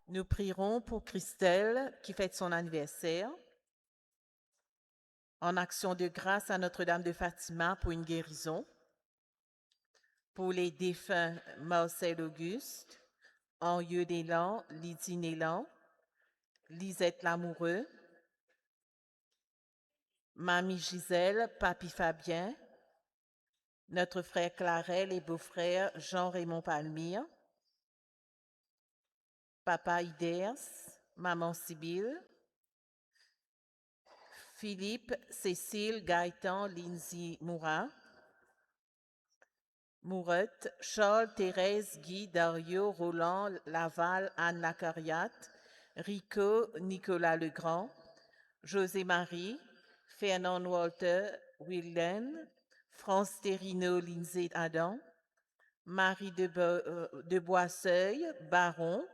Nous prierons pour Christelle qui fête son anniversaire. En action de grâce à Notre-Dame de Fatima pour une guérison. Pour les défunts Marcel Auguste, Henrieux Nélan, Lydie Nélan, Lisette Lamoureux, Mamie Gisèle, Papi Fabien, notre frère Clarel et beau-frère Jean-Raymond Palmire, Papa Iders, Maman Sibylle, Philippe, Cécile, Gaëtan, Lindsay Moura, Mourette, Charles, Thérèse, Guy, Dario, Roland, Laval, Anne Lacariate, Rico, Nicolas Legrand, José-Marie, Fernand Walter, Willen, France Terrino, Lindsay Adam, Marie de Boisseuil, Baron,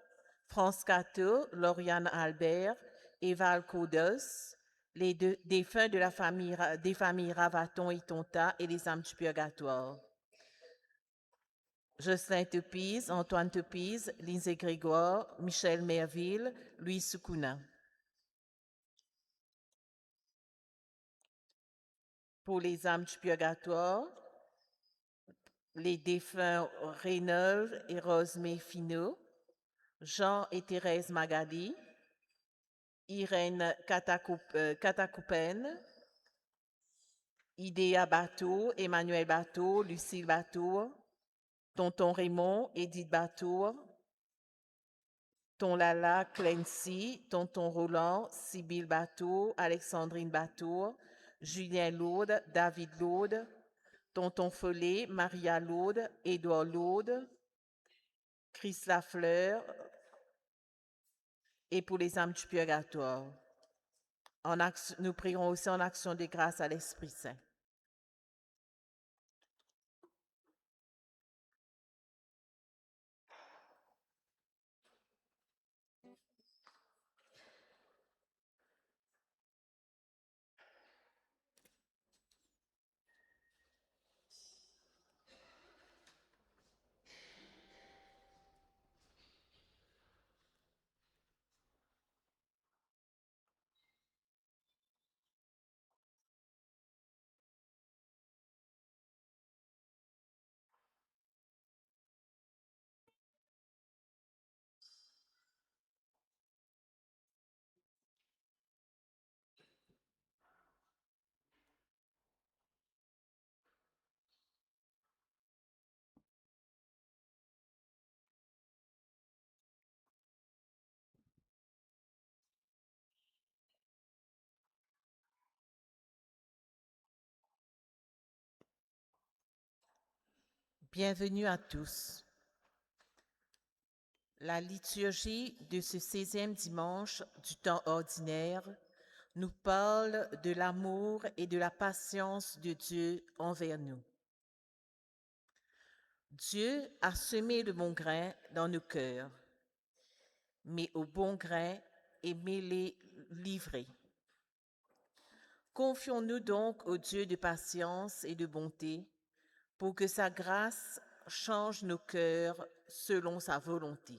France Cato, Lauriane Albert, Eval Codos, les défunts de la famille, des familles Ravaton et Tonta et les âmes du purgatoire. Jocelyn Topise, Antoine Topise, Lindsay Grégoire, Michel Merville, Louis Soukouna. Pour les âmes du purgatoire, les défunts Rénolve et Rosemée Finot, Jean et Thérèse Magali, Irène Catacoupen, Idéa Bateau, Emmanuel Bateau, Lucille Bateau, Tonton Raymond, Edith Bateau, Ton Lala Clancy, Tonton Roland, Sybille Bateau, Alexandrine Bateau, Julien Laude, David Laude, Tonton Follet, Maria Laude, Édouard Laude, Chris Lafleur, et pour les âmes du purgatoire. Nous prierons aussi en action de grâce à l'Esprit Saint. Bienvenue à tous. La liturgie de ce 16e dimanche du temps ordinaire nous parle de l'amour et de la patience de Dieu envers nous. Dieu a semé le bon grain dans nos cœurs, mais au bon grain, aimez-les livrer. Confions-nous donc au Dieu de patience et de bonté pour que sa grâce change nos cœurs selon sa volonté.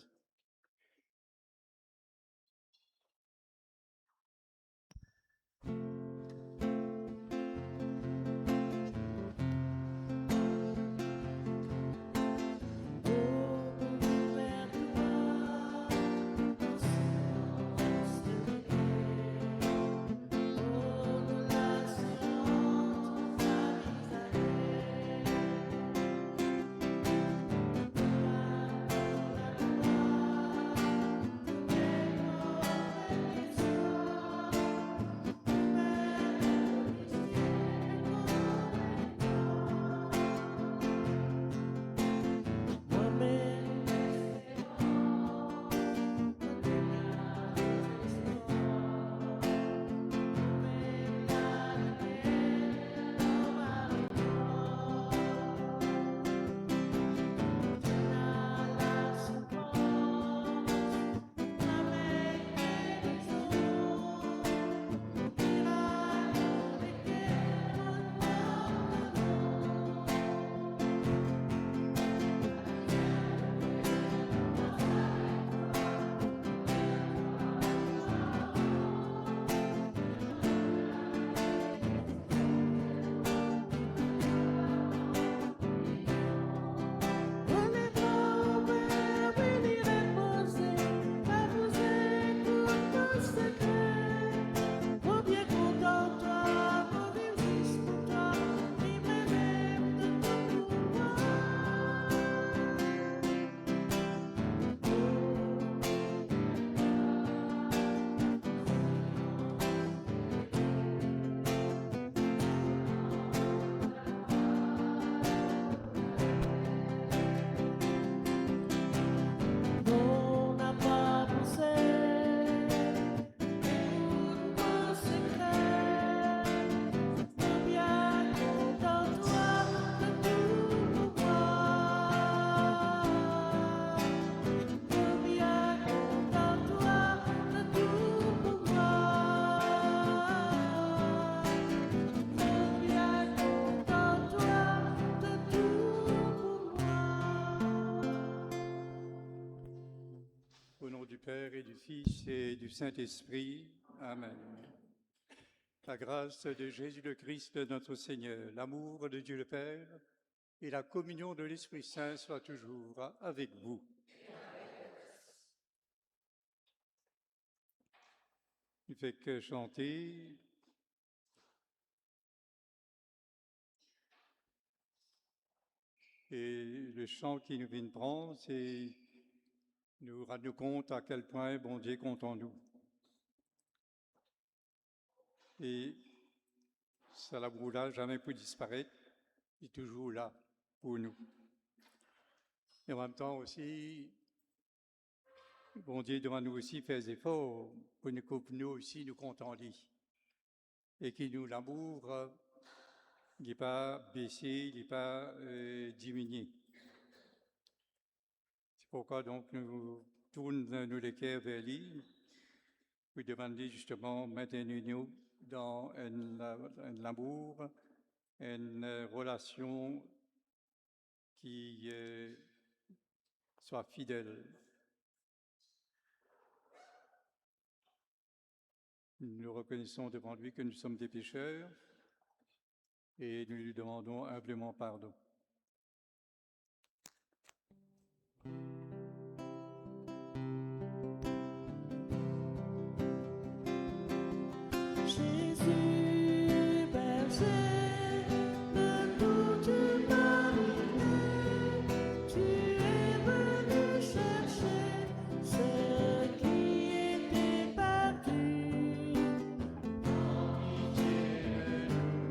Au nom du Père et du Fils et du Saint-Esprit. Amen. La grâce de Jésus le Christ, notre Seigneur, l'amour de Dieu le Père et la communion de l'Esprit Saint soient toujours avec vous. Il ne fait que chanter. Et le chant qui nous vient de prendre, c'est nous rendre compte à quel point bon Dieu compte en nous. Et ça l'amour là jamais peut disparaître, il est toujours là pour nous. Et en même temps aussi, bon Dieu demande nous aussi faire des efforts pour nous aussi nous contenter. Et qu'il nous l'amour n'est pas baissé, il n'est pas diminué. C'est pourquoi donc nous tournons nous les cœurs vers lui, pour demander justement maintenez-nous dans un amour, une relation qui soit fidèle. Nous reconnaissons devant lui que nous sommes des pécheurs et nous lui demandons humblement pardon. Jésus, berger de toute humanité, tu es venu chercher ceux qui étaient perdus. En pitié de nous,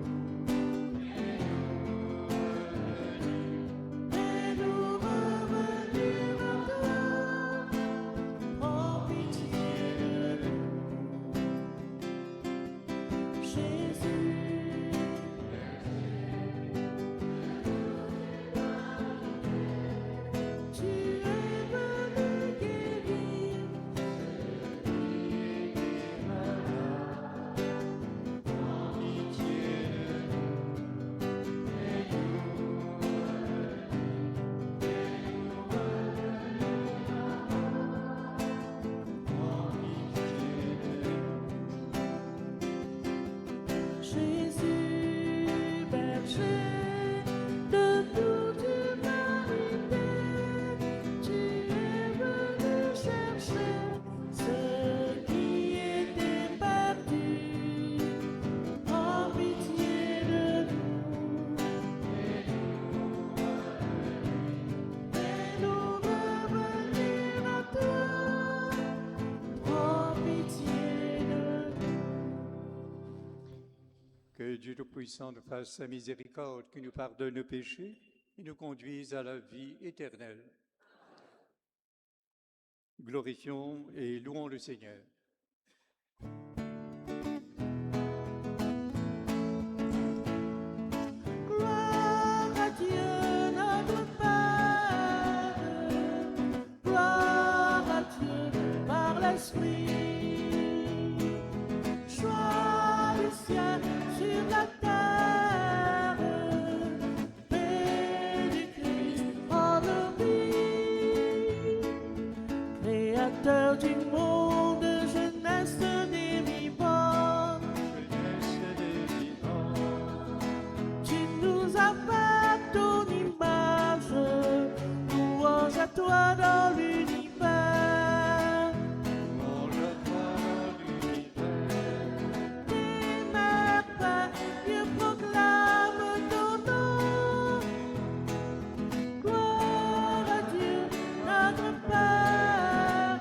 Que Dieu Tout-Puissant nous fasse sa miséricorde, qu'il nous pardonne nos péchés et nous conduise à la vie éternelle. Glorifions et louons le Seigneur. Gloire à Dieu notre Père, gloire à Dieu par l'Esprit. Joie du ciel sur la terre, paix du Christ en nos vies. Créateur du monde, jeunesse des vivants, tu nous as fait ton image, louange à toi dans l'univers. Tes merveilles proclament ton nom. Gloire à Dieu, notre Père.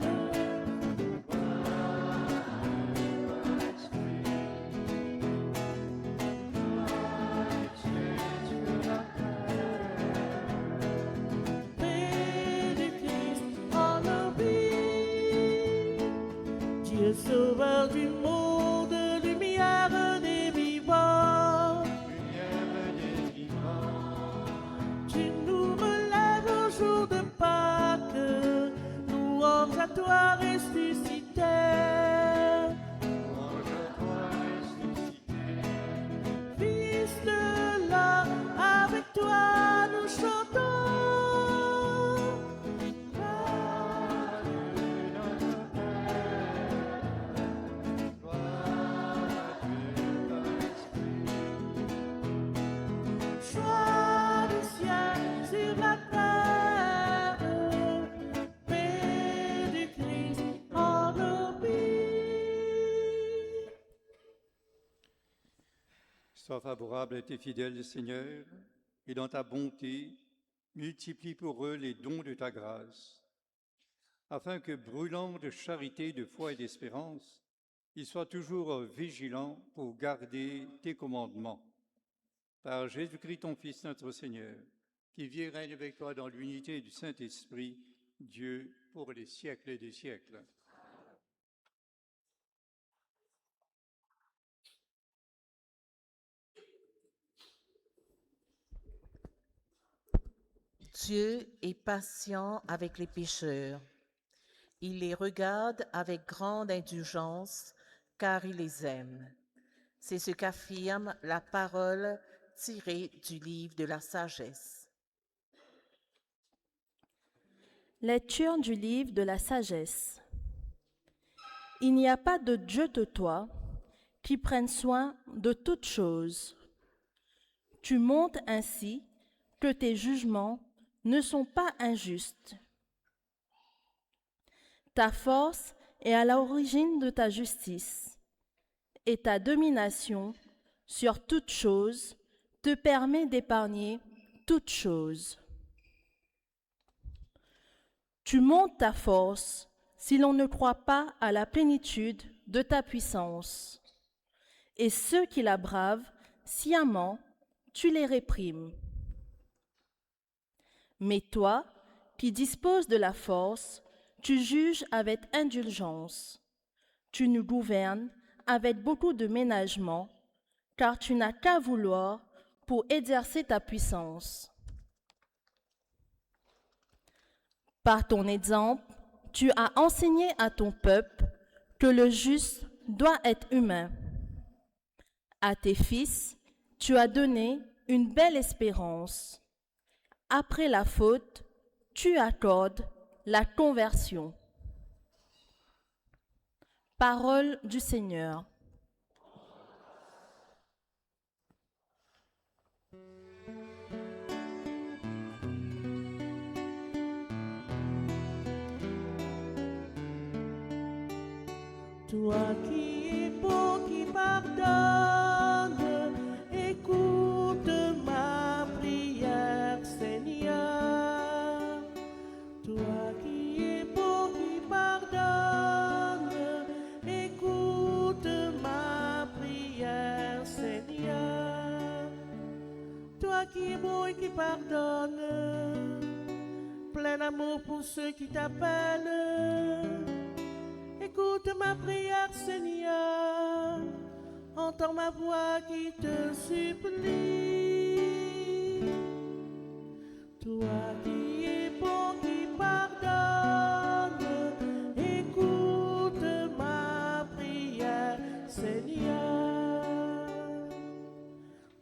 Paix du Christ en nos vies. Dieu sauveur du monde, lumière des vivants. Tu nous relèves au jour de Pâques, louange à toi ressuscité. Fils de l'homme, avec toi nous chantons. Joie du ciel sur la terre, paix du Christ en nos vies. Sois favorable à tes fidèles, Seigneur, et dans ta bonté, multiplie pour eux les dons de ta grâce, afin que, brûlant de charité, de foi et d'espérance, ils soient toujours vigilants pour garder tes commandements. Par Jésus-Christ, ton Fils, notre Seigneur, qui vit et règne avec toi dans l'unité du Saint-Esprit, Dieu, pour les siècles des siècles. Dieu est patient avec les pécheurs. Il les regarde avec grande indulgence, car il les aime. C'est ce qu'affirme la parole tirée du livre de la sagesse. Lecture du livre de la sagesse. Il n'y a pas de Dieu de toi qui prenne soin de toutes choses. Tu montres ainsi que tes jugements ne sont pas injustes. Ta force est à l'origine de ta justice, et ta domination sur toutes choses te permet d'épargner toutes choses. Tu montes ta force si l'on ne croit pas à la plénitude de ta puissance. Et ceux qui la bravent sciemment, tu les réprimes. Mais toi, qui disposes de la force, tu juges avec indulgence. Tu nous gouvernes avec beaucoup de ménagement, car tu n'as qu'à vouloir pour exercer ta puissance. Par ton exemple, tu as enseigné à ton peuple que le juste doit être humain. À tes fils, tu as donné une belle espérance. Après la faute, tu accordes la conversion. Parole du Seigneur. Toi qui es bon, qui pardonne, écoute ma prière, Seigneur. Toi qui es bon, qui pardonne, écoute ma prière, Seigneur. toi qui es beau et qui pardonne, plein d'amour pour ceux qui t'appellent. Écoute ma prière, Seigneur, entends ma voix qui te supplie. Toi qui es bon, qui pardonne, écoute ma prière, Seigneur.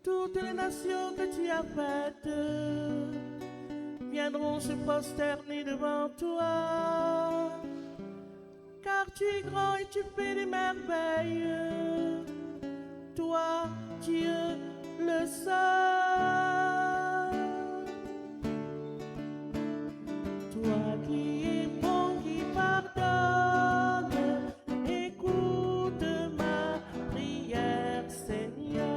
Toutes les nations que tu as faites viendront se prosterner devant toi, car tu es grand et tu fais des merveilles, toi, Dieu, le seul. Toi qui es bon, qui pardonne, écoute ma prière, Seigneur.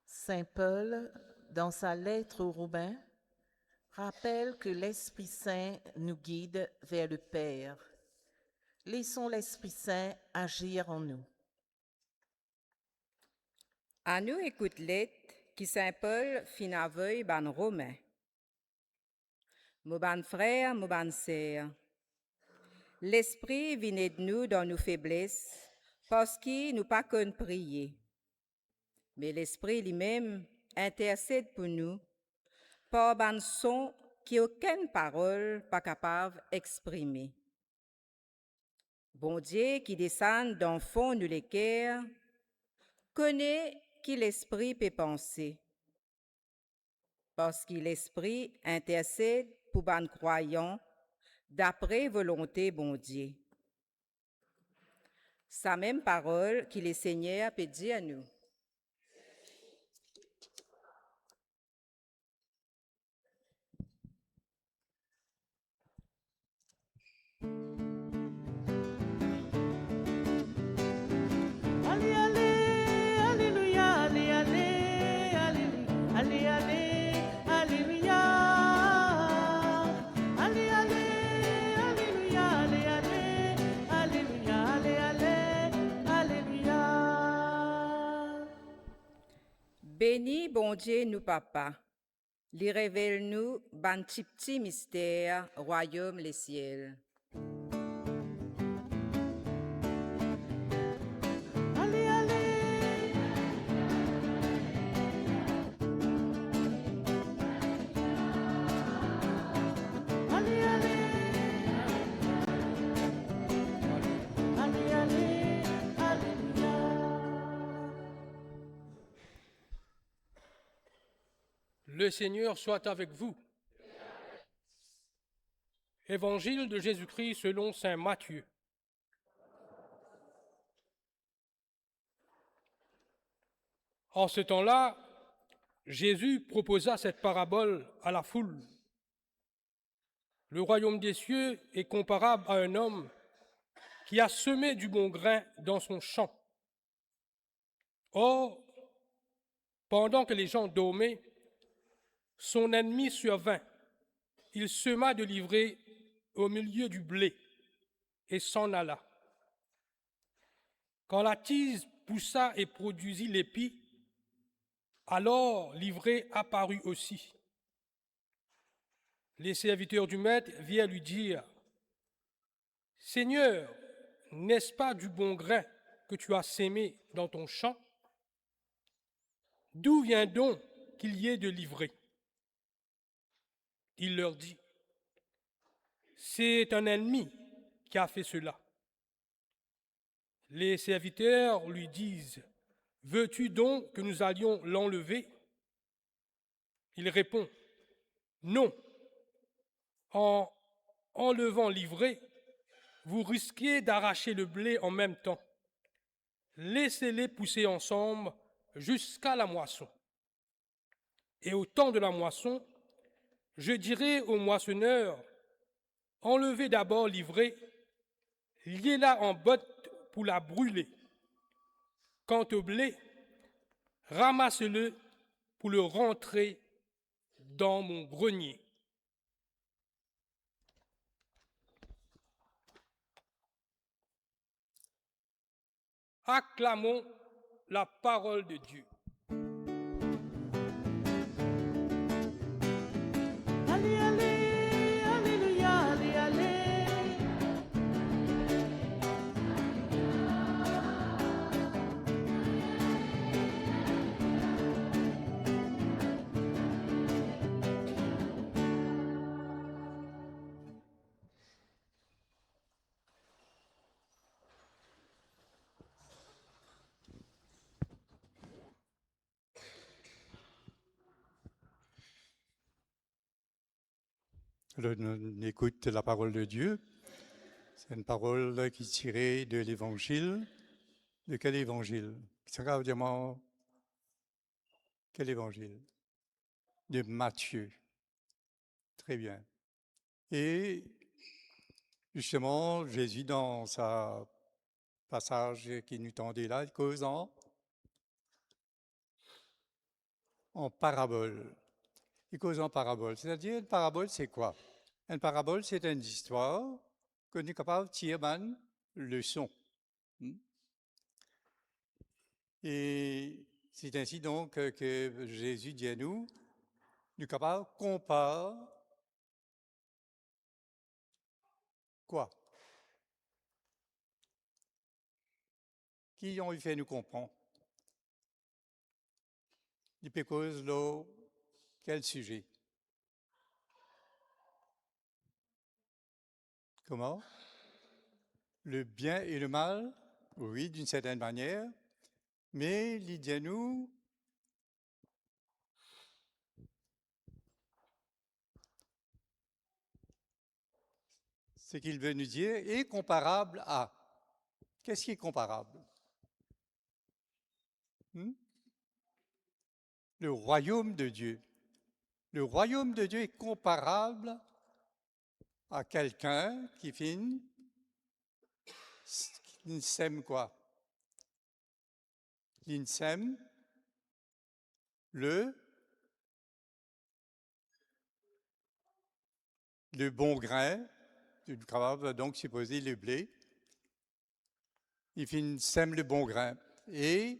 Saint Paul, dans sa lettre aux Romains, rappelle que l'Esprit Saint nous guide vers le Père. Laissons l'Esprit Saint agir en nous. À nous écoute lettre qui Saint Paul fin aveuil ban Romain. Mon ban frère, mon ban sœur. L'Esprit vient de nous dans nos faiblesses, parce qu'il nous pas qu'on prier. Mais l'Esprit lui-même intercède pour nous par ban son qui aucune parole pas capable d'exprimer. Bon Dieu qui descend dans fond de l'équerre, connaît qui l'Esprit peut penser. Parce que l'Esprit intercède pour ban croyants d'après volonté bon Dieu. Sa même parole que le Seigneur peut dire à nous. Allez, allez, alléluia, allez, allez, alléluia, allez, allez, alléluia. Allez, allez, alléluia, allez, allez, alléluia, allez, allez, alléluia. Béni bon Dieu nous papa, lui révèle nous ban petit mystère, royaume les ciels. Allez, allez. Allez, allez. Allez, allez, alléluia. Le Seigneur soit avec vous. Évangile de Jésus-Christ selon saint Matthieu. En ce temps-là, Jésus proposa cette parabole à la foule. Le royaume des cieux est comparable à un homme qui a semé du bon grain dans son champ. Or, pendant que les gens dormaient, son ennemi survint. Il sema de l'ivraie au milieu du blé et s'en alla. Quand la tise poussa et produisit l'épi, alors l'ivraie apparut aussi. Les serviteurs du maître virent lui dire, « Seigneur, n'est-ce pas du bon grain que tu as sémé dans ton champ? D'où vient donc qu'il y ait de l'ivraie? » Il leur dit, « C'est un ennemi qui a fait cela. » Les serviteurs lui disent, « Veux-tu donc que nous allions l'enlever? » Il répond, « Non. En enlevant l'ivraie, vous risquez d'arracher le blé en même temps. Laissez-les pousser ensemble jusqu'à la moisson. Et au temps de la moisson, je dirai aux moissonneurs, enlevez d'abord l'ivraie, liez-la en botte pour la brûler. Quant au blé, ramassez-le pour le rentrer dans mon grenier. Acclamons la parole de Dieu. Allez, allez, alléluia, allez, allez. Alors, on écoute la parole de Dieu. C'est une parole qui est tirée de l'Évangile. De quel Évangile? Extraordinairement, quel Évangile? De Matthieu. Très bien. Et justement, Jésus, dans sa passage qui nous tendait là, il cause en parabole. Il cause en parabole. C'est-à-dire, une parabole, c'est quoi? Une parabole, c'est une histoire qu'on est capable de tirer une leçon. Et c'est ainsi donc que Jésus dit à nous capables de comparer quoi? Qui ont fait nous comprendre? Il peut causer là, quel sujet? Comment? Le bien et le mal, oui, d'une certaine manière, mais l'idée à nous, ce qu'il veut nous dire est comparable à. Qu'est-ce qui est comparable? Le royaume de Dieu. Le royaume de Dieu est comparable à quelqu'un qui sème quoi? Il sème le bon grain, capable donc supposer le blé. Il sème le bon grain. Et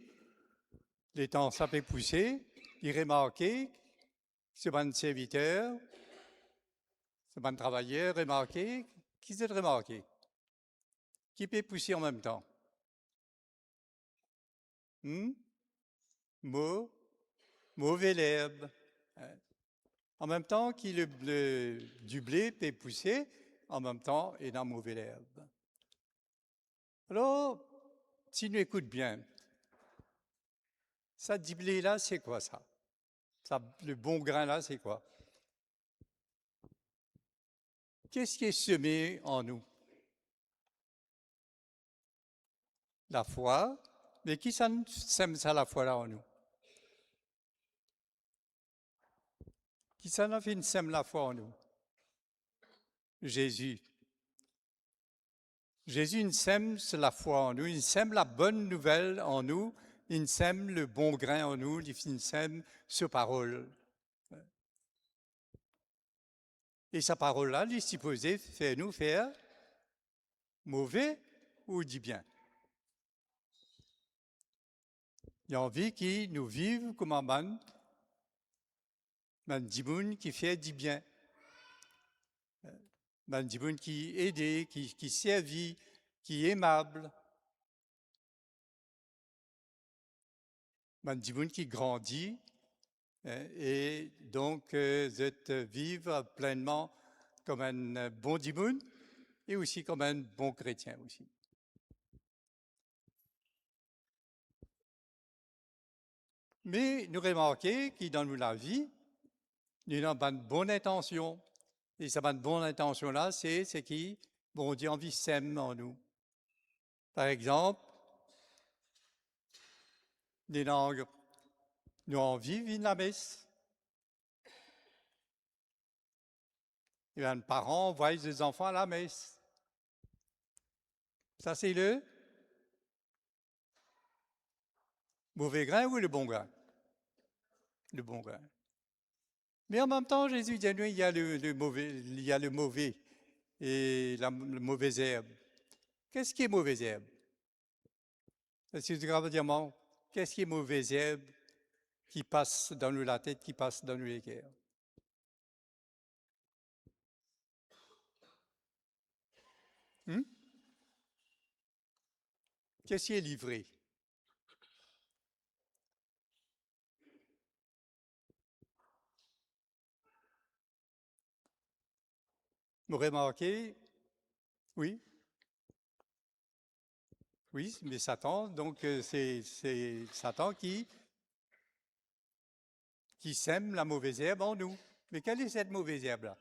les temps ça peut pousser, il remarque ce bon serviteur, ce bon travailleur remarqué, qui s'est remarqué? Qui peut pousser en même temps? Mauvais l'herbe. En même temps que du blé peut pousser, en même temps, il y a mauvais l'herbe. Alors, si nous écoutons bien, ça du blé là, c'est quoi ça? Le bon grain là, c'est quoi? Qu'est-ce qui est semé en nous? La foi. Mais qui sème ça la foi là en nous? Qui ça n'a fait sème la foi en nous? Jésus. Jésus sème la foi en nous, il sème la bonne nouvelle en nous, il sème le bon grain en nous, il sème sa parole. Et sa parole-là, il est supposé faire nous faire mauvais ou dit bien. Il a envie qu'il nous vive comme un man dimoun qui fait du bien. Man dimoun qui aide, qui servit, qui est aimable. Man dimoun qui grandit. Et donc, vivre pleinement comme un bon dimoun et aussi comme un bon chrétien aussi. Mais nous remarquons que dans la vie, nous avons une bonne intention. Et cette bonne intention-là, c'est ce qui, bon Dieu, envie sème en nous. Par exemple, nous avons envie de vivre la messe. Et un parent envoie ses enfants à la messe. Ça, c'est le mauvais grain ou le bon grain? Le bon grain. Mais en même temps, Jésus dit, il y a le mauvais et la mauvaise herbe. Qu'est-ce qui est mauvaise herbe? Est-ce que tu capable de dire, moi, qu'est-ce qui est mauvaise herbe qui passe dans nous la tête, qui passe dans nous les cœurs? Hmm? Qu'est-ce qui est livré? Vous remarquez, oui, oui, mais Satan, donc c'est Satan qui sème la mauvaise herbe en nous. Mais quelle est cette mauvaise herbe-là?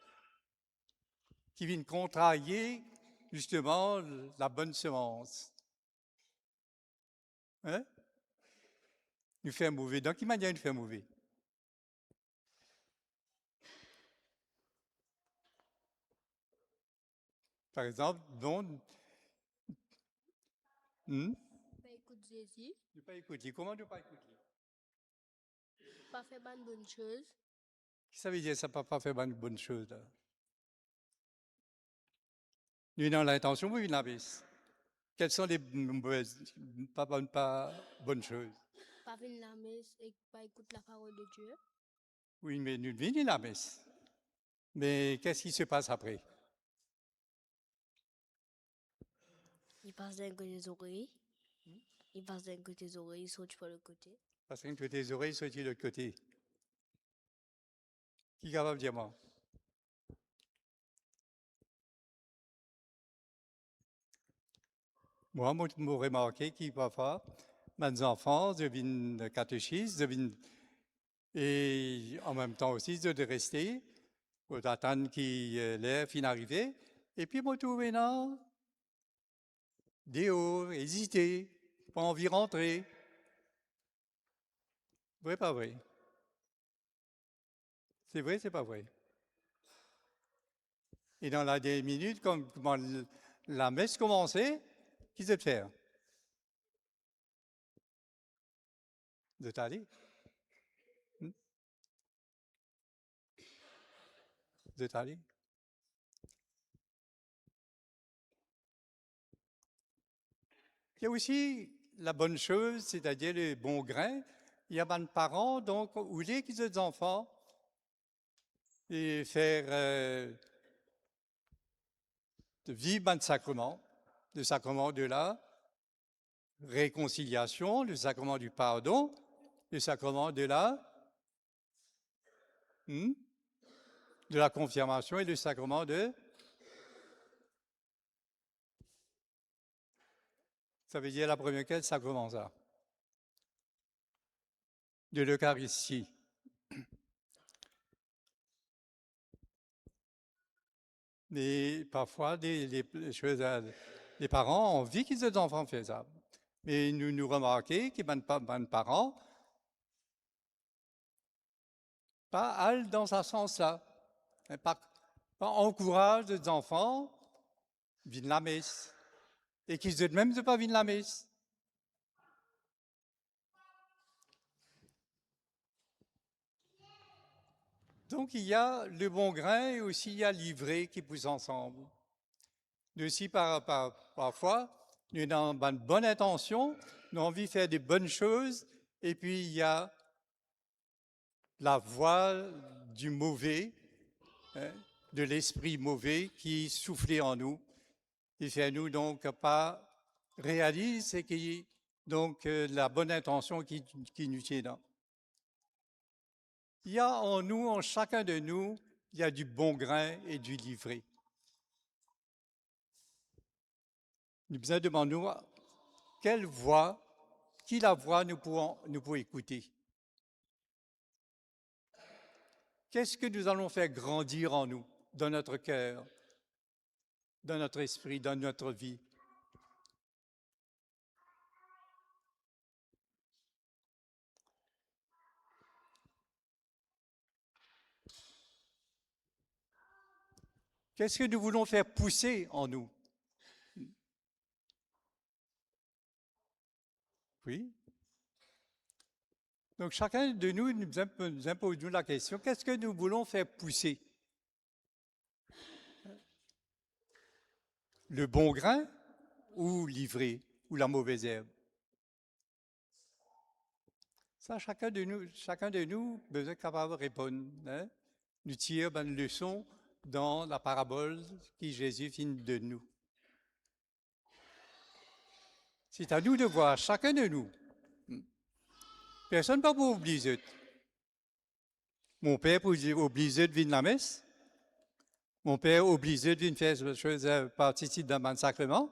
Qui vient contrarier justement la bonne semence. Hein? Nous fait mauvais. Dans quelle manière nous fait mauvais? Par exemple, Pas écoute Jésus, ne pas écouter. Comment ne pas écouter? pas faire bonne bonne chose, Qu'est-ce que ça veut dire ça ne pas faire une bonne chose là? Nous avons l'intention, oui, la baisse. Quelles sont les pas bonnes choses? pas venir la messe et pas écouter la parole de Dieu. Oui, mais nous venons la messe. Mais qu'est-ce qui se passe après? Il passe d'un côté des oreilles, il passe d'un côté des oreilles, il saute par le côté. Parce que tes oreilles sont de l'autre côté. Qui est capable de dire moi? Moi, je remarqué qu'il parfois, mes enfants deviennent catéchistes, et en même temps aussi de rester, pour attendre qu'il l'heure fin arrivée. Et puis, moi, tout maintenant, dehors, hésiter, pas envie de rentrer. Vrai, pas vrai? C'est vrai, c'est pas vrai? Et dans la dernière minute, quand la messe commençait, qu'est-ce que faire? De t'aller? De t'aller? Il y a aussi la bonne chose, c'est-à-dire le bon grain. Il y a des parents, donc, ou les qui ont des enfants, et faire de vivre un sacrement, le sacrement de la réconciliation, le sacrement du pardon, le sacrement de la confirmation et le sacrement de... Ça veut dire la première quel sacrement ça? De l'Eucharistie. Mais parfois, les parents ont envie qu'ils aient des enfants fassent ça. Mais nous remarquons que les parents pas aller dans ce sens-là. Pas encourage les enfants à venir la messe. Et qu'ils aient même de pas venir la messe. Donc il y a le bon grain et aussi il y a l'ivraie qui poussent ensemble. Nous aussi, parfois, nous avons une bonne intention, nous avons envie de faire des bonnes choses, et puis il y a la voix du mauvais, de l'esprit mauvais qui souffle en nous, et fait nous donc pas réaliser que donc la bonne intention qui nous tient là. Il y a en nous, en chacun de nous, il y a du bon grain et du livré. Nous besoin de demander quelle voix, qui la voix nous pouvons écouter. Qu'est-ce que nous allons faire grandir en nous, dans notre cœur, dans notre esprit, dans notre vie? Qu'est-ce que nous voulons faire pousser en nous? Oui. Donc chacun de nous nous impose la question, qu'est-ce que nous voulons faire pousser? Le bon grain ou l'ivraie ou la mauvaise herbe? Ça, chacun de nous besoin capable de répondre. Hein? Nous tire une leçon dans la parabole que Jésus vient de nous. C'est à nous de voir, chacun de nous. Personne ne peut pas oublier. Mon père peut oublier de venir à la messe. Mon père est obligé de faire partie d'un bon sacrement.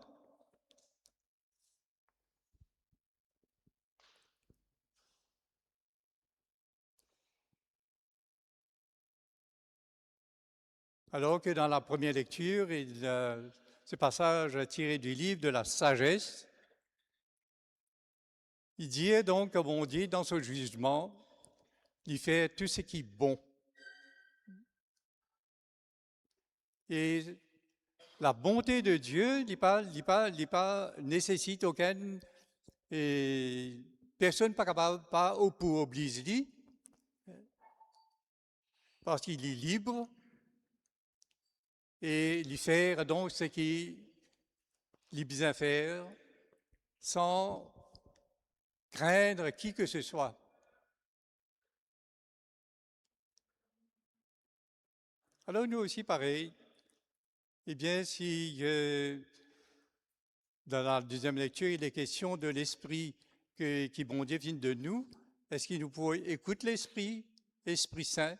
Alors que dans la première lecture, ce passage tiré du livre de la sagesse, il dit donc, comme on dit dans ce jugement, il fait tout ce qui est bon. Et la bonté de Dieu n'est pas nécessite aucune personne pas capable pas pour obliger lui, parce qu'il est libre et lui faire donc ce qu'il a besoin de faire sans craindre qui que ce soit. Alors nous aussi pareil. Eh bien, si dans la deuxième lecture, il est question de l'esprit qui, bon Dieu, vient de nous, est-ce qu'il nous peut écouter l'esprit saint,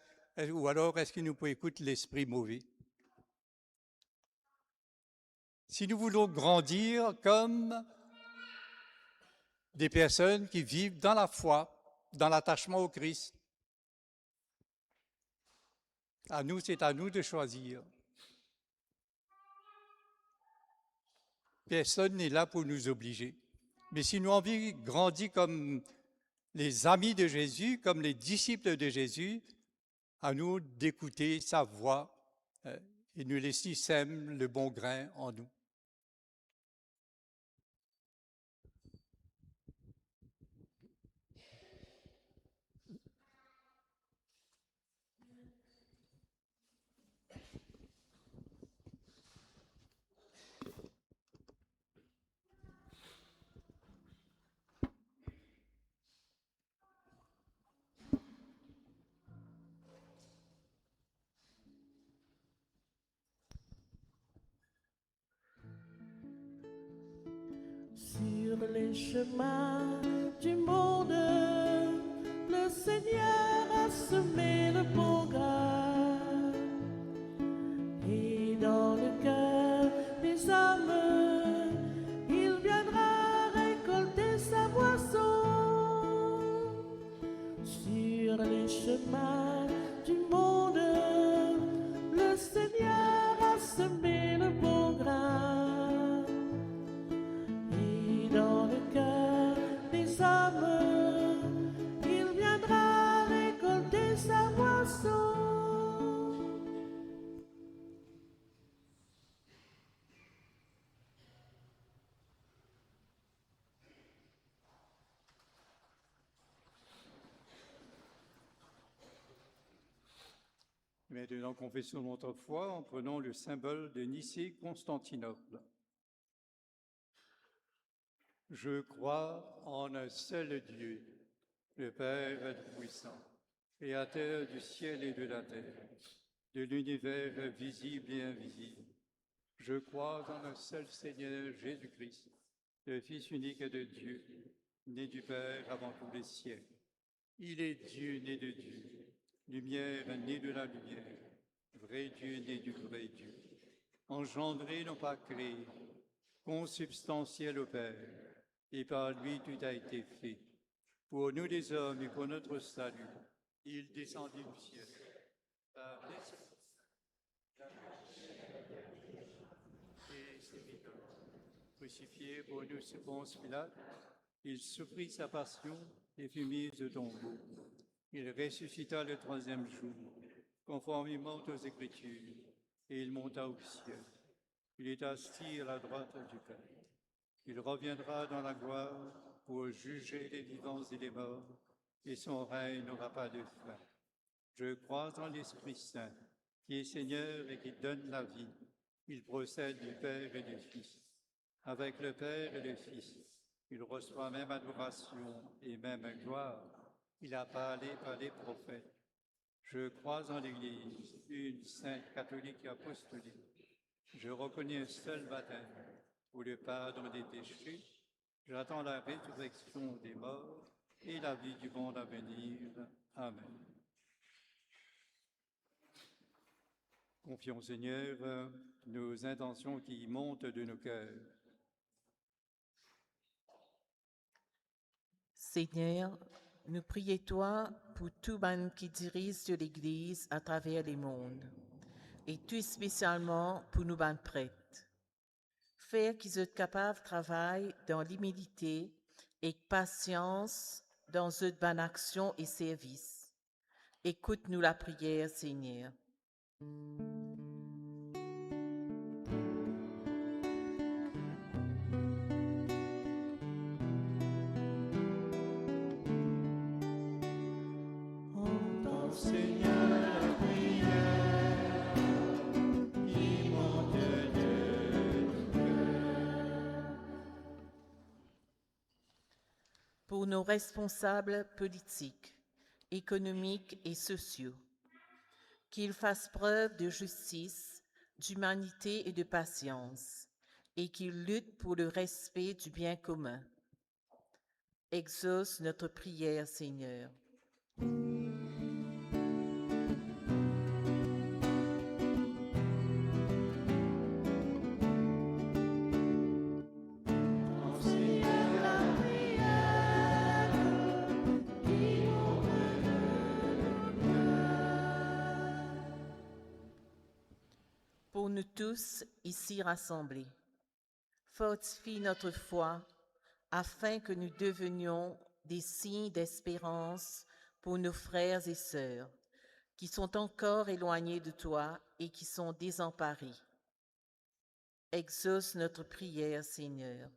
ou alors est-ce qu'il nous peut écouter l'esprit mauvais? Si nous voulons grandir comme des personnes qui vivent dans la foi, dans l'attachement au Christ, c'est à nous de choisir. Personne n'est là pour nous obliger. Mais si nous avons envie de grandir comme les amis de Jésus, comme les disciples de Jésus, à nous d'écouter sa voix et nous laisser sème le bon grain en nous. Sur les chemins du monde, le Seigneur a semé le bon grain. Et dans le cœur des hommes, il viendra récolter sa moisson. Sur les chemins du monde, le Seigneur a semé le bon grain. Et dans le cœur des hommes, il viendra récolter sa moisson. Maintenant, confessons notre foi en prenant le symbole de Nicée-Constantinople. Je crois en un seul Dieu, le Père Tout-Puissant, Créateur du ciel et de la terre, de l'univers visible et invisible. Je crois en un seul Seigneur Jésus-Christ, le Fils unique de Dieu, né du Père avant tous les siècles. Il est Dieu né de Dieu, lumière née de la lumière, vrai Dieu né du vrai Dieu, engendré non pas créé, consubstantiel au Père, et par lui tout a été fait. Pour nous les hommes et pour notre salut, il descendit du ciel. Par l'Esprit et crucifié pour nous sous Ponce Pilate, il souffrit sa passion et fut mis au tombeau. Il ressuscita le troisième jour, conformément aux Écritures, et il monta au ciel. Il est assis à la droite du Père. Il reviendra dans la gloire pour juger les vivants et les morts, et son règne n'aura pas de fin. Je crois en l'Esprit Saint, qui est Seigneur et qui donne la vie. Il procède du Père et du Fils. Avec le Père et le Fils, il reçoit même adoration et même gloire. Il a parlé par les prophètes. Je crois en l'Église, une sainte catholique et apostolique. Je reconnais un seul baptême pour le pardon des péchés. J'attends la résurrection des morts et la vie du monde à venir. Amen. Confions au Seigneur nos intentions qui montent de nos cœurs. Seigneur, nous prions toi pour tout monde qui dirige l'Église à travers les mondes, et tout spécialement pour nous ban prêtres. Faire qu'ils soient capables de travailler dans l'humilité et patience dans une bonne action et service. Écoute-nous la prière, Seigneur. Entends, Seigneur, la prière qui monte de nos cœurs. Pour nos responsables politiques, économiques et sociaux, qu'ils fassent preuve de justice, d'humanité et de patience, et qu'ils luttent pour le respect du bien commun. Exauce notre prière, Seigneur. Entends, Seigneur, la prière qui monte de nos cœurs. Pour nous tous ici rassemblés, fortifie notre foi afin que nous devenions des signes d'espérance pour nos frères et sœurs qui sont encore éloignés de toi et qui sont désemparés. Exauce notre prière, Seigneur.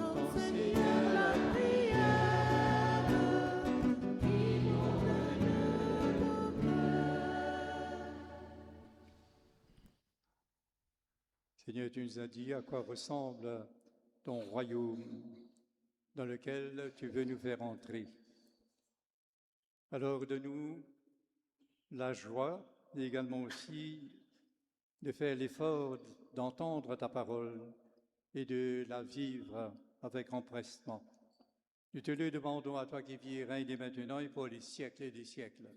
Entends, Seigneur, la prière qui monte de nos cœurs. Seigneur, tu nous as dit à quoi ressemble ton royaume dans lequel tu veux nous faire entrer. Alors donne-nous la joie et également aussi de faire l'effort d'entendre ta parole et de la vivre avec empressement. Nous te le demandons à toi qui vis et règne dès maintenant et pour les siècles et des siècles.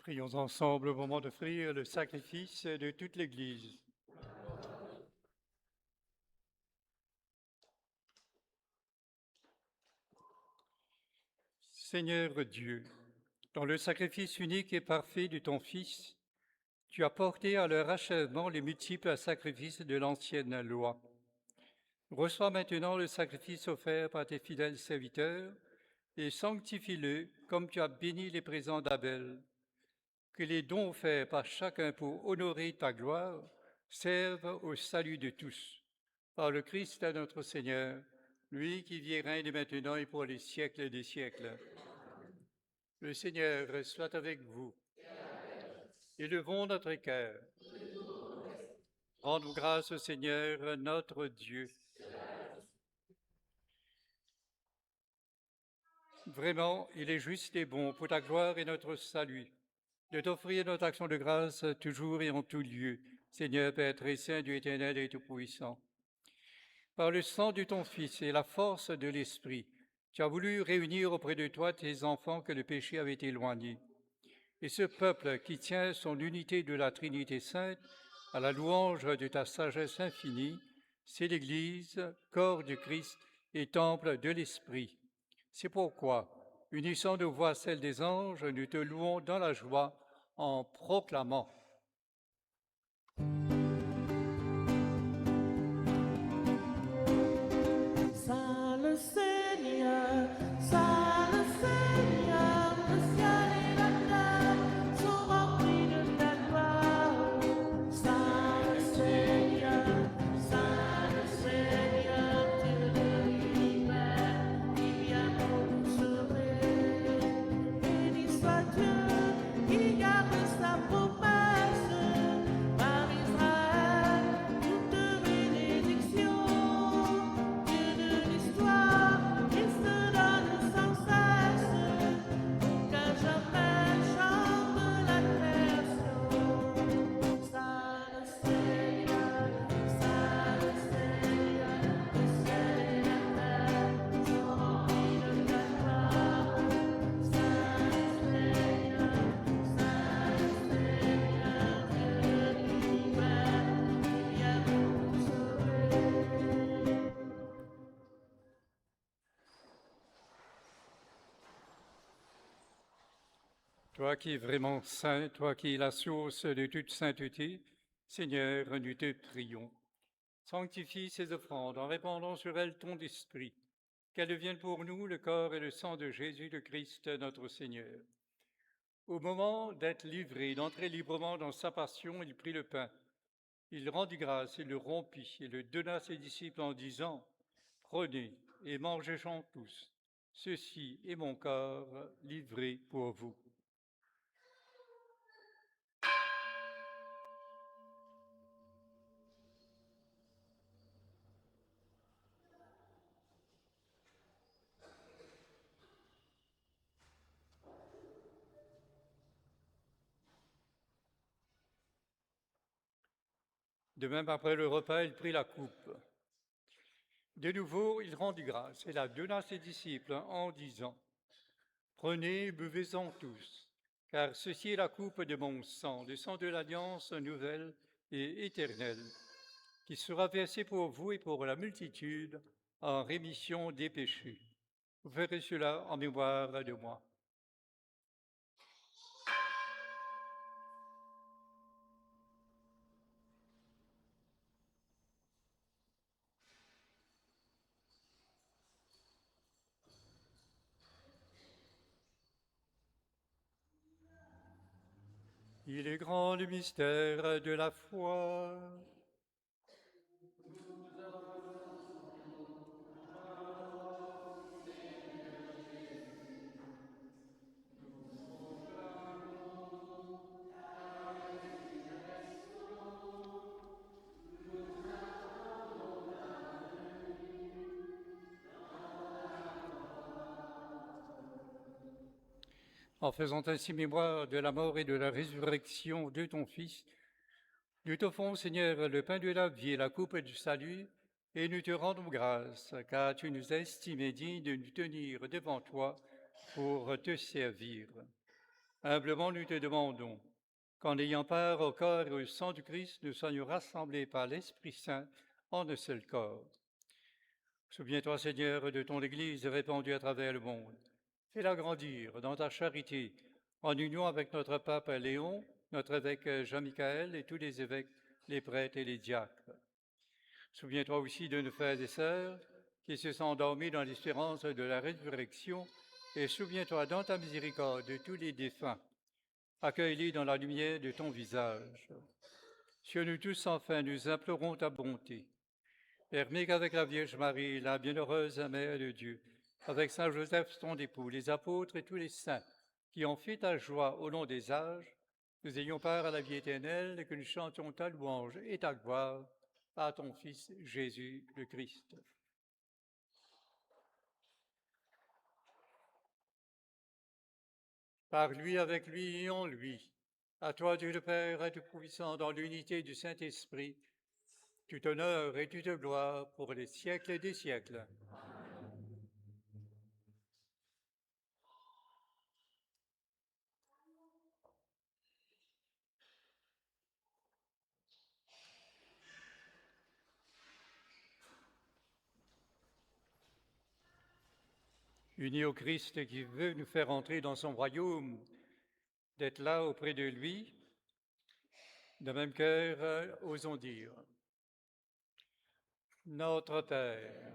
Prions ensemble au moment d'offrir le sacrifice de toute l'Église. Seigneur Dieu, dans le sacrifice unique et parfait de ton Fils, tu as porté à leur achèvement les multiples sacrifices de l'ancienne loi. Reçois maintenant le sacrifice offert par tes fidèles serviteurs et sanctifie-le comme tu as béni les présents d'Abel. Que les dons offerts par chacun pour honorer ta gloire servent au salut de tous. Par le Christ notre Seigneur, lui qui vit et règne maintenant et pour les siècles des siècles. Le Seigneur soit avec vous. Élevons notre cœur. Rendons grâce au Seigneur notre Dieu. Vraiment, il est juste et bon pour ta gloire et notre salut de t'offrir notre action de grâce toujours et en tout lieu, Seigneur Père très saint, Dieu éternel et tout-puissant. Par le sang de ton Fils et la force de l'Esprit, tu as voulu réunir auprès de toi tes enfants que le péché avait éloignés. Et ce peuple qui tient son unité de la Trinité sainte à la louange de ta sagesse infinie, c'est l'Église, corps du Christ et temple de l'Esprit. C'est pourquoi, unissant nos voix à celles des anges, nous te louons dans la joie en proclamant. Saint Seigneur, Saint Seigneur, le ciel et la terre sont remplis de ta gloire. Saint Seigneur, Dieu de l'univers, qui vient pour nous sauver. Béni soit Dieu qui garde sa promesse par Israël, toute bénédiction. Dieu de l'histoire, il se donne sans cesse, pour qu'à jamais chante la création. Saint Seigneur, le ciel et la terre sont remplis de ta gloire. Saint Seigneur, Dieu de l'univers, qui vient pour nous sauver. Toi qui es vraiment saint, toi qui es la source de toute sainteté, Seigneur, nous te prions. Sanctifie ces offrandes en répandant sur elles ton esprit, qu'elles deviennent pour nous le corps et le sang de Jésus le Christ, notre Seigneur. Au moment d'être livré, d'entrer librement dans sa passion, il prit le pain. Il rendit grâce, il le rompit et le donna à ses disciples en disant, « Prenez et mangez-en tous. Ceci est mon corps livré pour vous. » De même, après le repas, il prit la coupe. De nouveau, il rendit grâce et la donna à ses disciples en disant, « Prenez et buvez-en tous, car ceci est la coupe de mon sang, le sang de l'alliance nouvelle et éternelle, qui sera versé pour vous et pour la multitude en rémission des péchés. Vous ferez cela en mémoire de moi. » Il est grand le mystère de la foi. En faisant ainsi mémoire de la mort et de la résurrection de ton Fils, nous t'offrons, Seigneur, le pain de la vie et la coupe du salut, et nous te rendons grâce, car tu nous as estimés dignes de nous tenir devant toi pour te servir. Humblement, nous te demandons qu'en ayant part au corps et au sang du Christ, nous soyons rassemblés par l'Esprit Saint en un seul corps. Souviens-toi, Seigneur, de ton Église répandue à travers le monde. Fais-la grandir dans ta charité, en union avec notre pape Léon, notre évêque Jean-Michel et tous les évêques, les prêtres et les diacres. Souviens-toi aussi de nos frères et sœurs qui se sont endormis dans l'espérance de la résurrection, et souviens-toi dans ta miséricorde de tous les défunts. Accueille-les dans la lumière de ton visage. Sur nous tous, enfin, nous implorons ta bonté. Permets qu'avec la Vierge Marie, la bienheureuse Mère de Dieu, avec Saint Joseph, ton époux, les apôtres et tous les saints qui ont fait ta joie au long des âges, nous ayons part à la vie éternelle et que nous chantions ta louange et ta gloire à ton Fils Jésus le Christ. Par lui, avec lui et en lui, à toi Dieu le Père, à Tout-Puissant, dans l'unité du Saint-Esprit, tout honneur et toute gloire pour les siècles des siècles. Unis au Christ qui veut nous faire entrer dans son royaume, d'être là auprès de lui, de même cœur, osons dire, Notre Père,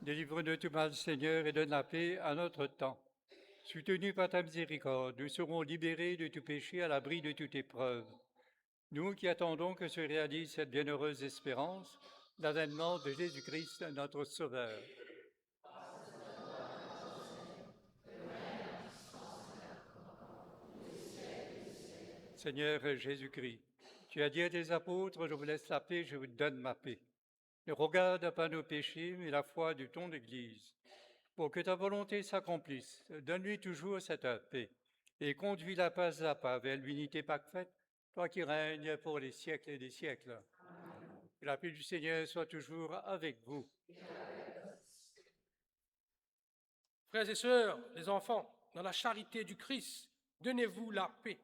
délivre-nous de tout mal, Seigneur, et donne la paix à notre temps. Soutenus par ta miséricorde, nous serons libérés de tout péché à l'abri de toute épreuve. Nous qui attendons que se réalise cette bienheureuse espérance, l'avènement de Jésus-Christ, notre Sauveur. Seigneur Jésus-Christ, tu as dit à tes apôtres, je vous laisse la paix, je vous donne ma paix. Ne regarde pas nos péchés, mais la foi de ton Église. Pour que ta volonté s'accomplisse, donne-lui toujours cette paix et conduis-la pas à pas vers l'unité parfaite, toi qui règnes pour les siècles et des siècles. Que la paix du Seigneur soit toujours avec vous. Frères et sœurs, les enfants, dans la charité du Christ, donnez-vous la paix.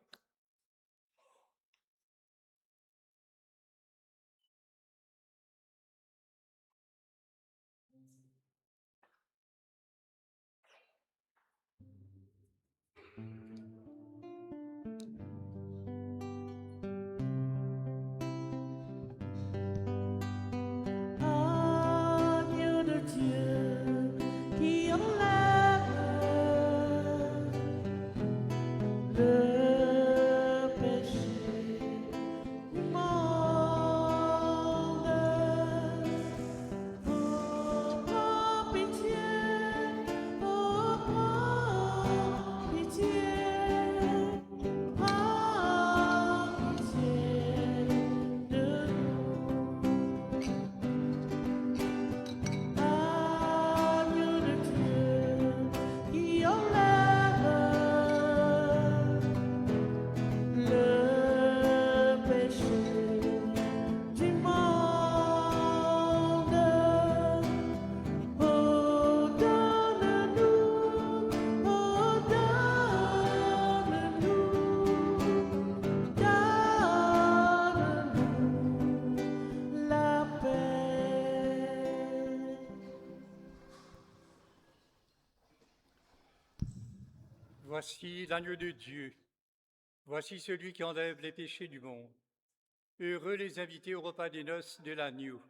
Agneau de Dieu qui enlève le péché du monde. Oh, prends pitié, oh, prends pitié, de Agneau de Dieu qui enlève le péché du monde. Oh, donne-nous, donne-nous la paix. Voici l'agneau de Dieu. Voici celui qui enlève les péchés du monde. Heureux les invités au repas des noces de l'agneau.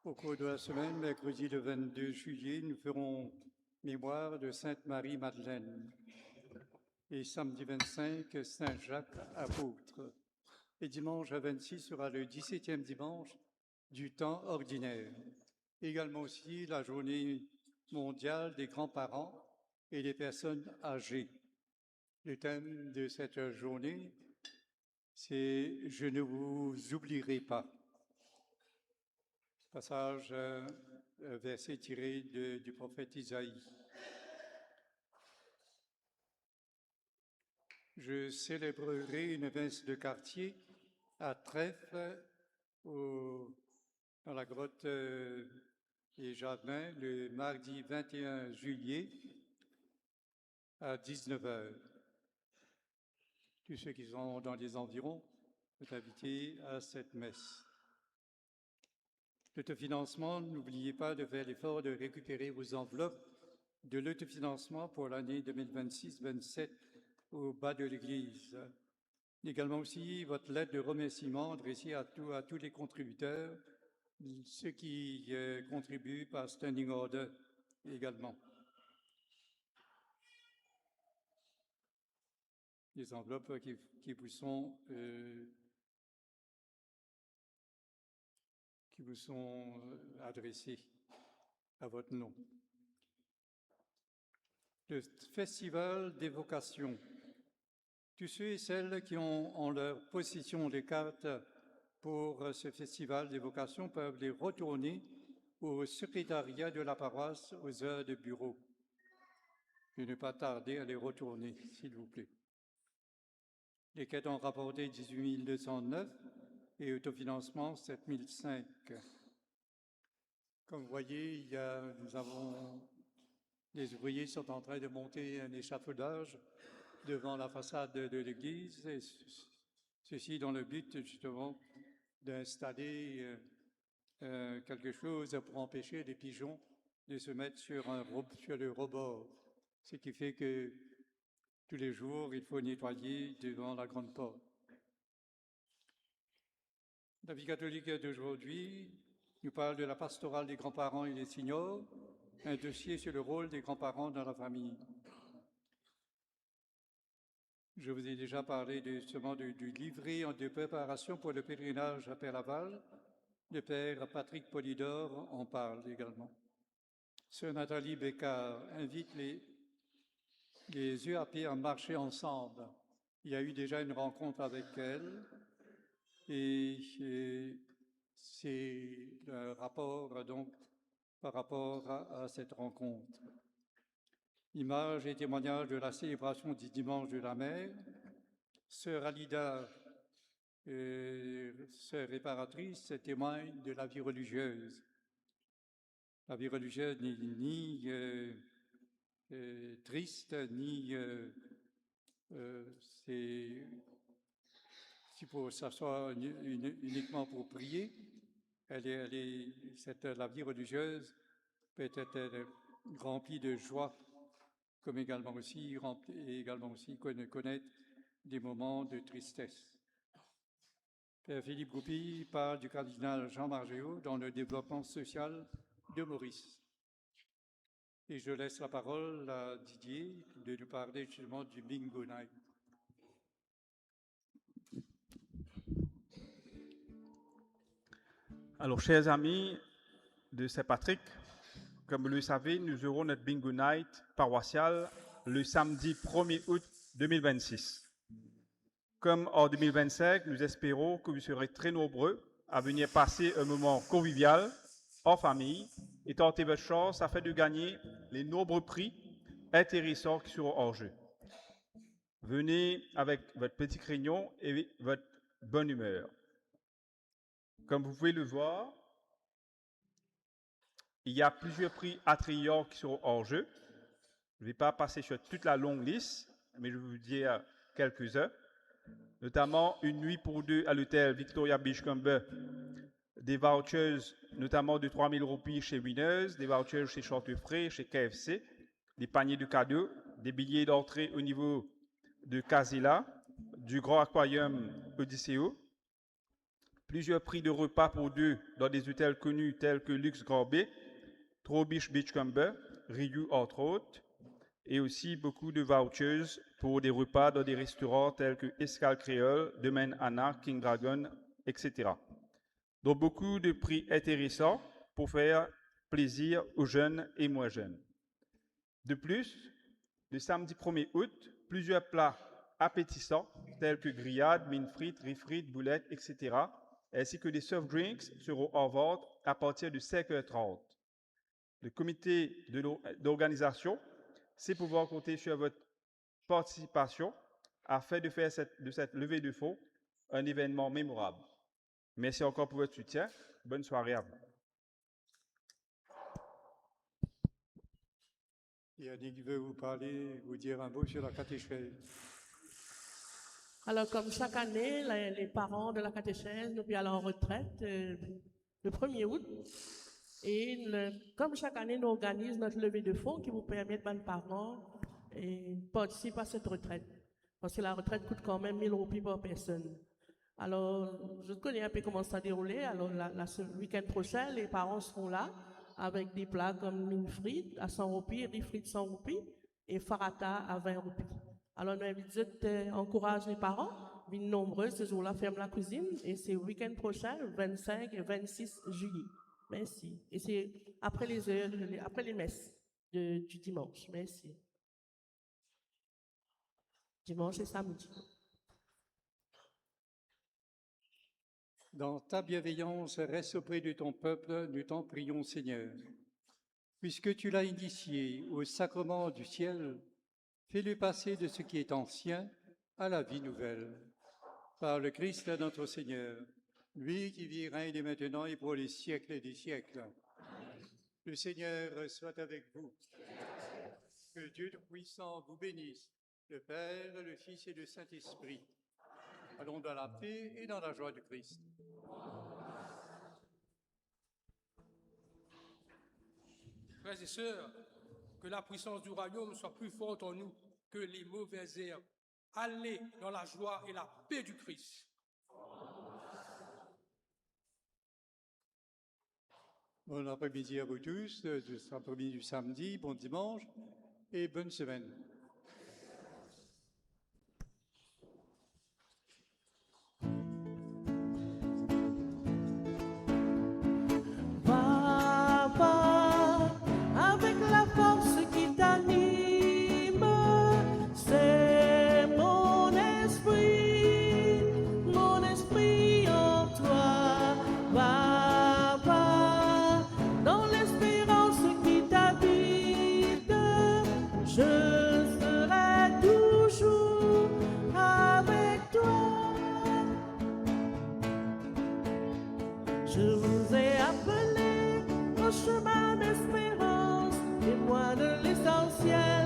Au cours de la semaine, mercredi le 22 juillet, nous ferons mémoire de Sainte Marie-Madeleine. Et samedi 25, Saint-Jacques apôtre. Et dimanche 26 sera le 17e dimanche du temps ordinaire. Également aussi la journée mondiale des grands-parents et des personnes âgées. Le thème de cette journée, c'est « Je ne vous oublierai pas ». Passage, verset tiré du prophète Isaïe. Je célébrerai une messe de quartier à Trèfle, dans la grotte des Jardins, le mardi 21 juillet à 19h. Tous ceux qui sont dans les environs sont invités à cette messe. L'autofinancement, n'oubliez pas de faire l'effort de récupérer vos enveloppes de l'autofinancement pour l'année 2026-27 au bas de l'église. Également aussi votre lettre de remerciement adressée à tous les contributeurs, ceux qui contribuent par standing order également. Les enveloppes qui vous sont adressées à votre nom. Le festival des vocations. Tous ceux et celles qui ont en leur possession les cartes pour ce festival des vocations peuvent les retourner au secrétariat de la paroisse aux heures de bureau. Et ne pas tarder à les retourner, s'il vous plaît. Les quêtes ont rapporté 18 209 et autofinancement 7 005. Comme vous voyez, les ouvriers sont en train de monter un échafaudage devant la façade de l'église, et ceci dans le but justement d'installer quelque chose pour empêcher les pigeons de se mettre sur le rebord, ce qui fait que tous les jours, il faut nettoyer devant la grande porte. La vie catholique d'aujourd'hui nous parle de la pastorale des grands-parents et des seniors, un dossier sur le rôle des grands-parents dans la famille. Je vous ai déjà parlé justement du livret de préparation pour le pèlerinage à Père-Laval. Le père Patrick Polydore en parle également. Sœur Nathalie Bécard invite les UAP à marcher ensemble. Il y a eu déjà une rencontre avec elle et c'est le rapport donc par rapport à cette rencontre. Images et témoignages de la célébration du dimanche de la Mère. Sœur Alida, sœur réparatrice, témoigne de la vie religieuse. La vie religieuse n'est ni triste, ni si pour s'asseoir uniquement pour prier. La vie religieuse peut être remplie de joie, comme également aussi connaître des moments de tristesse. Père Philippe Goupy parle du cardinal Jean Margéot dans le développement social de Maurice. Et je laisse la parole à Didier de nous parler justement du Bingo Night. Alors, chers amis de Saint-Patrick, comme vous le savez, nous aurons notre Bingo Night paroissial le samedi 1er août 2026. Comme en 2025, nous espérons que vous serez très nombreux à venir passer un moment convivial en famille et tenter votre chance afin de gagner les nombreux prix intéressants qui seront en jeu. Venez avec votre petit crayon et votre bonne humeur. Comme vous pouvez le voir, il y a plusieurs prix attrayants qui seront en jeu. Je ne vais pas passer sur toute la longue liste, mais je vais vous dire quelques-uns. Notamment une nuit pour deux à l'hôtel Victoria Beachcomber, des vouchers notamment de 3 000 roupies chez Winners, des vouchers chez Chantefray, chez KFC, des paniers de cadeaux, des billets d'entrée au niveau de Casilla, du Grand Aquarium Odysseo, plusieurs prix de repas pour deux dans des hôtels connus tels que Lux Grand B, Trobish Beachcomber, Riu entre autres, et aussi beaucoup de vouchers pour des repas dans des restaurants tels que Escale Créole, Domaine Anna, King Dragon, etc. Donc beaucoup de prix intéressants pour faire plaisir aux jeunes et moins jeunes. De plus, le samedi 1er août, plusieurs plats appétissants tels que grillades, mines frites, riz frites, boulettes, etc., ainsi que des soft drinks seront en vente à partir de 5h30. Le comité d'organisation sait pouvoir compter sur votre participation afin de faire de cette levée de fonds un événement mémorable. Merci encore pour votre soutien. Bonne soirée à vous. Yannick veut vous parler, vous dire un mot sur la catéchèse. Alors, comme chaque année, les parents de la catéchèse nous allons en retraite le 1er août. Et comme chaque année, nous organisons notre levée de fonds qui vous permet de les parents et participer à cette retraite. Parce que la retraite coûte quand même 1000 roupies par personne. Alors, je connais un peu comment ça déroule. Alors, ce week-end prochain, les parents seront là avec des plats comme mine frites à 100 roupies, riz frites 100 roupies et farata à 20 roupies. Alors, nous invitons, encourage les parents, venez nombreux ce jour-là, ferme la cuisine et c'est le week-end prochain, 25 et 26 juillet. Merci. Et c'est après les heures, après les messes du dimanche. Merci. Dimanche et samedi. Dans ta bienveillance, reste auprès de ton peuple, nous t'en prions, Seigneur. Puisque tu l'as initié au sacrement du ciel, fais-le passer de ce qui est ancien à la vie nouvelle. Par le Christ notre Seigneur, lui qui vit, règne et maintenant et pour les siècles des siècles. Le Seigneur soit avec vous. Que Dieu Tout-Puissant vous bénisse, le Père, le Fils et le Saint-Esprit. Allons dans la paix et dans la joie de Christ. Frères et sœurs, que la puissance du royaume soit plus forte en nous que les mauvaises herbes. Allez dans la joie et la paix du Christ. Bon après-midi à vous tous, cet après-midi du samedi, bon dimanche et bonne semaine. Je vous ai appelé au chemin d'espérance, témoin de l'essentiel.